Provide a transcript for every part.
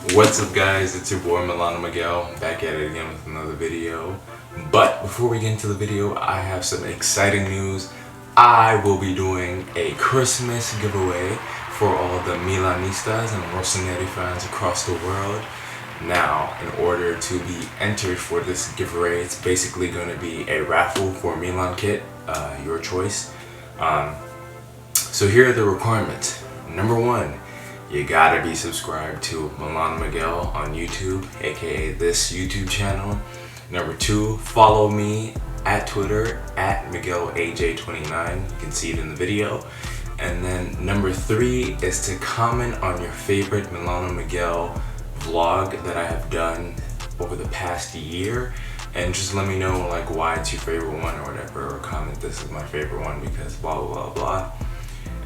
What's up, guys? It's your boy Milano Miguel. I'm back at it again with another video. But before we get into the video, I have some exciting news. I will be doing a Christmas giveaway for all the Milanistas and Rossoneri fans across the world. Now, in order to be entered for this giveaway, it's basically going to be a raffle for Milan kit, your choice. So here are the requirements. Number one, you gotta be subscribed to Milano Miguel on YouTube, aka this YouTube channel. Number two, follow me at Twitter at MiguelAJ29. You can see it in the video. And then number three is to comment on your favorite Milano Miguel vlog that I have done over the past year, and just let me know like why it's your favorite one or whatever, or comment this is my favorite one because blah blah blah blah.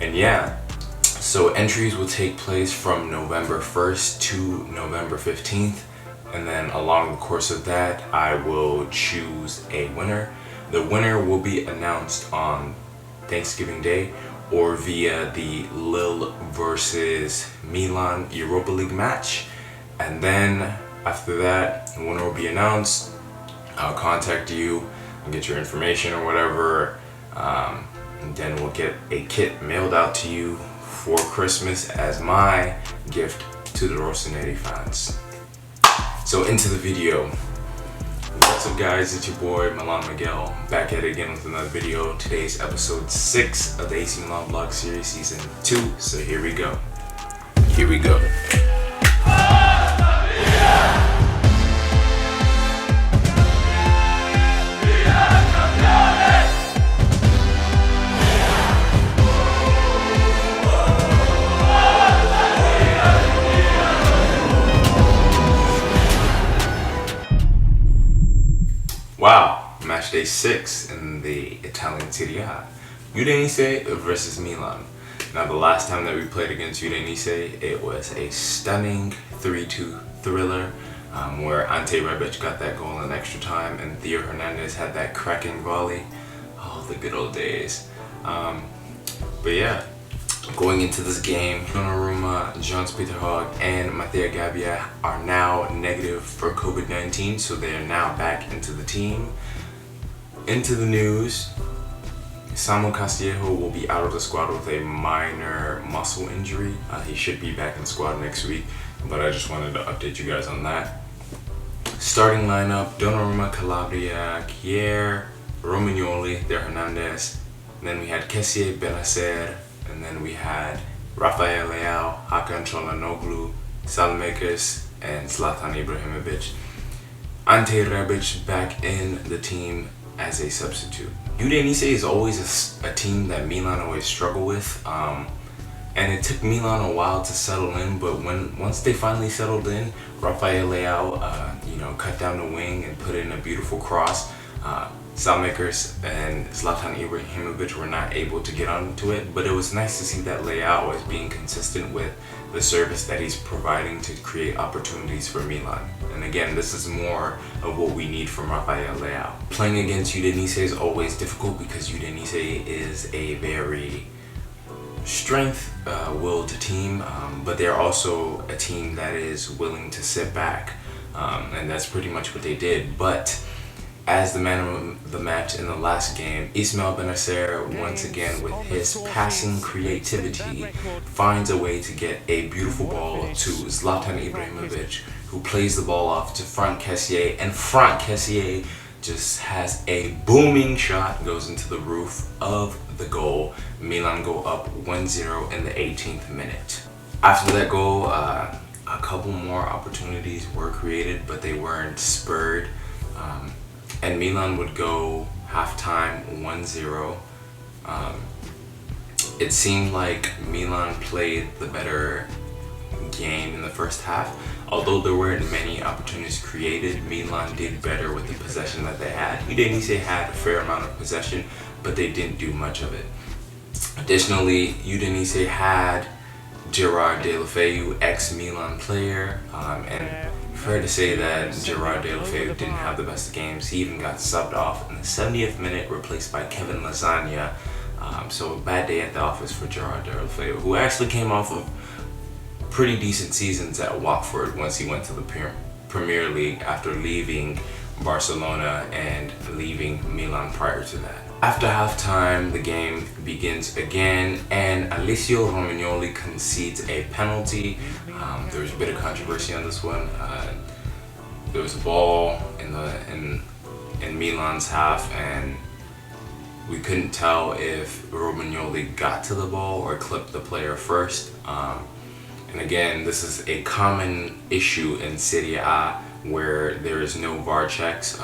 And yeah, so entries will take place from November 1st to November 15th, and then along the course of that I will choose a winner. The winner will be announced on Thanksgiving Day or via the Lille versus Milan Europa League match. And then after that, the winner will be announced. I'll contact you and get your information or whatever, and then we'll get a kit mailed out to you for Christmas as my gift to the Rossoneri fans. So into the video. What's up, guys? It's your boy Milano Miguel, back at it again with another video. Today's episode 6 of the AC Milan vlog series season 2. So here we go. Here we go. Wow, match day 6 in the Italian Serie A. Udinese versus Milan. Now, the last time that we played against Udinese, it was a stunning 3-2 thriller where Ante Rebic got that goal in extra time and Theo Hernandez had that cracking volley. Oh, the good old days. But yeah, going into this game, Donnarumma, Jans-Peter Hogg, and Mattia Gabbia are now negative for COVID-19, so they are now back into the team. Into the news, Samuel Castillejo will be out of the squad with a minor muscle injury. He should be back in the squad next week, but I just wanted to update you guys on that. Starting lineup, Donnarumma, Calabria, Kier, Romagnoli, Theo Hernandez. And then we had Kessie, Benacer, and then we had Rafael Leao, Hakan Çalhanoğlu, Salmakers, and Zlatan Ibrahimovic. Ante Rebic back in the team as a substitute. Udinese is always a team that Milan always struggle with, and it took Milan a while to settle in, but once they finally settled in, Rafael Leao cut down the wing and put in a beautiful cross. Salmakers and Zlatan Ibrahimovic were not able to get onto it, but it was nice to see that Leao is being consistent with the service that he's providing to create opportunities for Milan. And again, this is more of what we need from Rafael Leao. Playing against Udinese is always difficult because Udinese is a very strength-willed team, but they're also a team that is willing to sit back, and that's pretty much what they did. But as the man of the match in the last game, Ismail Benacer, once again with his passing creativity, finds a way to get a beautiful ball to Zlatan Ibrahimovic, who plays the ball off to Franck Kessié, and Franck Kessié just has a booming shot, goes into the roof of the goal. Milan go up 1-0 in the 18th minute. After that goal, a couple more opportunities were created, but they weren't spurred. And Milan would go halftime 1-0. It seemed like Milan played the better game in the first half. Although there weren't many opportunities created, Milan did better with the possession that they had. Udinese had a fair amount of possession, but they didn't do much of it. Additionally, Udinese had Gerard Deulofeu, ex-Milan player, and fair to say that Gerard Deulofeu didn't have the best games. He even got subbed off in the 70th minute, replaced by Kevin Lasagna. So a bad day at the office for Gerard Deulofeu, who actually came off of pretty decent seasons at Watford once he went to the Premier League after leaving Barcelona and leaving Milan prior to that. After halftime, the game begins again, and Alessio Romagnoli concedes a penalty. There was a bit of controversy on this one. There was a ball in Milan's half, and we couldn't tell if Romagnoli got to the ball or clipped the player first. And again, this is a common issue in Serie A where there is no VAR checks,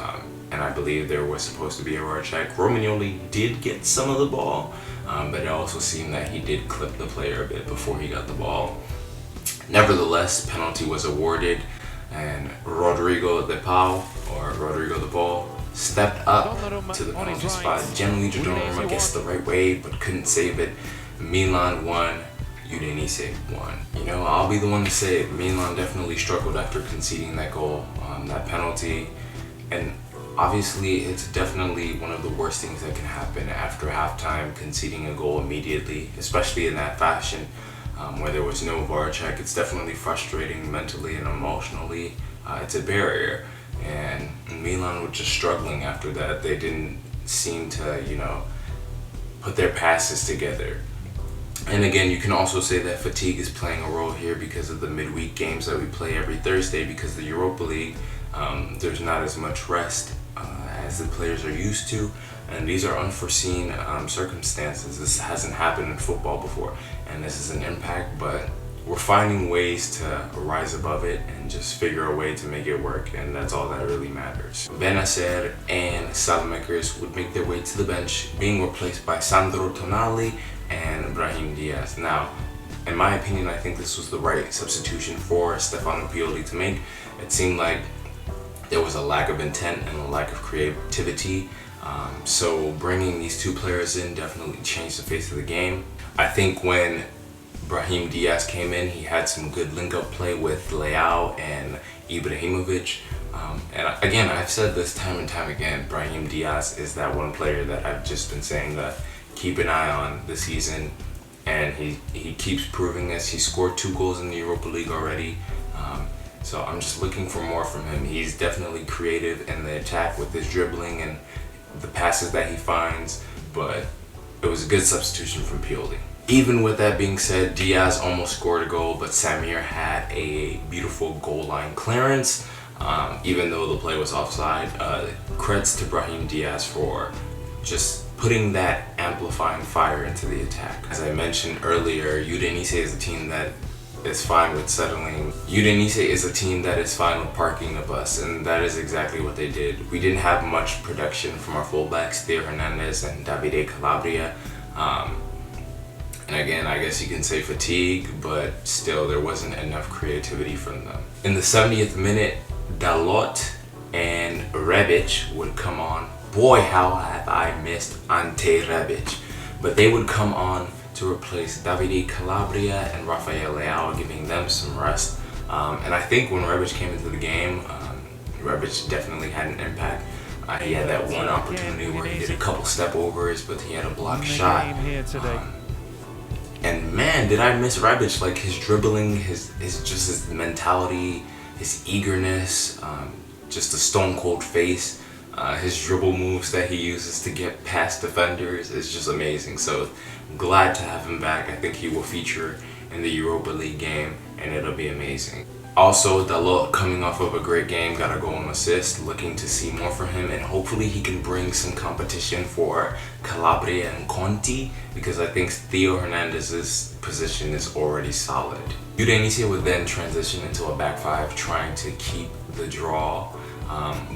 and I believe there was supposed to be a VAR check. Romagnoli did get some of the ball, but it also seemed that he did clip the player a bit before he got the ball. Nevertheless, penalty was awarded, and Rodrigo De Paul stepped up to the penalty spot. Gianluigi Donnarumma gets the right way, but couldn't save it. Milan won. Udinese won. You know, I'll be the one to say it. Milan definitely struggled after conceding that goal, that penalty, and obviously it's definitely one of the worst things that can happen after halftime, conceding a goal immediately, especially in that fashion, where there was no VAR check. It's definitely frustrating mentally and emotionally. It's a barrier, and Milan were just struggling after that. They didn't seem to, you know, put their passes together. And again, you can also say that fatigue is playing a role here because of the midweek games that we play every Thursday. Because the Europa League, there's not as much rest as the players are used to, and these are unforeseen circumstances. This hasn't happened in football before, and this is an impact, but we're finding ways to rise above it and just figure a way to make it work, and that's all that really matters. Benacer and Salamakers would make their way to the bench, being replaced by Sandro Tonali and Brahim Diaz. Now, in my opinion, I think this was the right substitution for Stefano Pioli to make. It seemed like there was a lack of intent and a lack of creativity. So bringing these two players in definitely changed the face of the game. I think when Brahim Diaz came in, he had some good link-up play with Leao and Ibrahimovic. And again, I've said this time and time again, Brahim Diaz is that one player that I've just been saying that keep an eye on this season, and he keeps proving this. He scored 2 goals in the Europa League already, so I'm just looking for more from him. He's definitely creative in the attack with his dribbling and the passes that he finds, but it was a good substitution from Pioli. Even with that being said, Diaz almost scored a goal, but Samir had a beautiful goal line clearance, even though the play was offside. Creds to Brahim Diaz for just putting that amplifying fire into the attack. As I mentioned earlier, Udinese is a team that is fine with settling. Udinese is a team that is fine with parking the bus, and that is exactly what they did. We didn't have much production from our fullbacks, Theo Hernandez and Davide Calabria. And again, I guess you can say fatigue, but still there wasn't enough creativity from them. In the 70th minute, Dalot and Rebic would come on. Boy, how have I missed Ante Rebic. But they would come on to replace Davide Calabria and Rafael Leao, giving them some rest. And I think when Rebic came into the game, Rebic definitely had an impact. He had that one opportunity where he did a couple step overs, but he had a blocked shot. And man, did I miss Rebic, like his dribbling, his mentality, his eagerness, just a stone cold face. His dribble moves that he uses to get past defenders is just amazing. So glad to have him back. I think he will feature in the Europa League game, and it'll be amazing. Also, Dalot, coming off of a great game, got a goal and assist. Looking to see more from him, and hopefully he can bring some competition for Calabria and Conti, because I think Theo Hernandez's position is already solid. Udinese would then transition into a back five, trying to keep the draw.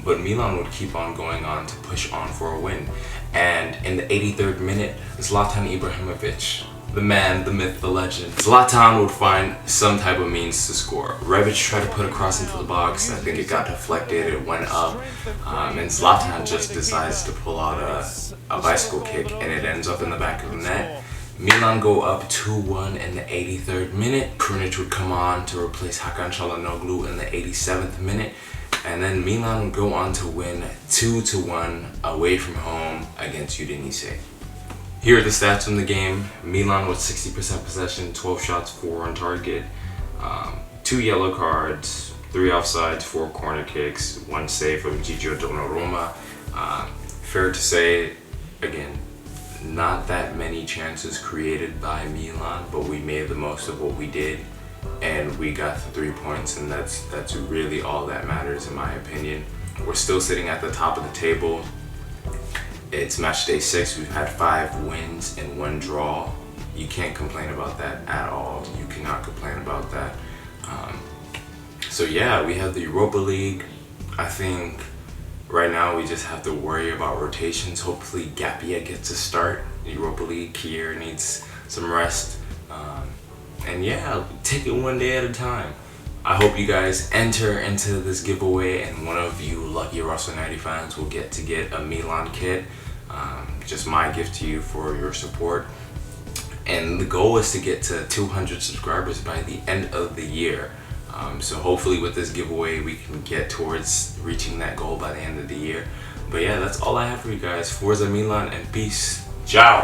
But Milan would keep on going on to push on for a win. And in the 83rd minute, Zlatan Ibrahimovic, the man, the myth, the legend, Zlatan would find some type of means to score. Rebic tried to put a cross into the box. I think it got deflected, it went up, and Zlatan just decides to pull out a bicycle kick, and it ends up in the back of the net. Milan go up 2-1 in the 83rd minute. Krunic would come on to replace Hakan Çalhanoğlu in the 87th minute. And then Milan would go on to win 2-1 away from home against Udinese. Here are the stats from the game. Milan with 60% possession, 12 shots, 4 on target. 2 yellow cards, 3 offsides, 4 corner kicks, 1 save from Gigio Donnarumma. Fair to say, again, not that many chances created by Milan, but we made the most of what we did, and we got the 3 points, and that's really all that matters in my opinion. We're still sitting at the top of the table. It's match day 6. We've had 5 wins and 1 draw. You can't complain about that at all. You cannot complain about that. So yeah, we have the Europa League. I think right now we just have to worry about rotations. Hopefully Gapia gets a start. The Europa League, Kier needs some rest. And yeah, take it one day at a time. I hope you guys enter into this giveaway, and one of you lucky Russell 90 fans will get a Milan kit. Just my gift to you for your support. And the goal is to get to 200 subscribers by the end of the year. So hopefully with this giveaway we can get towards reaching that goal by the end of the year. But yeah, that's all I have for you guys. Forza Milan and peace. Ciao!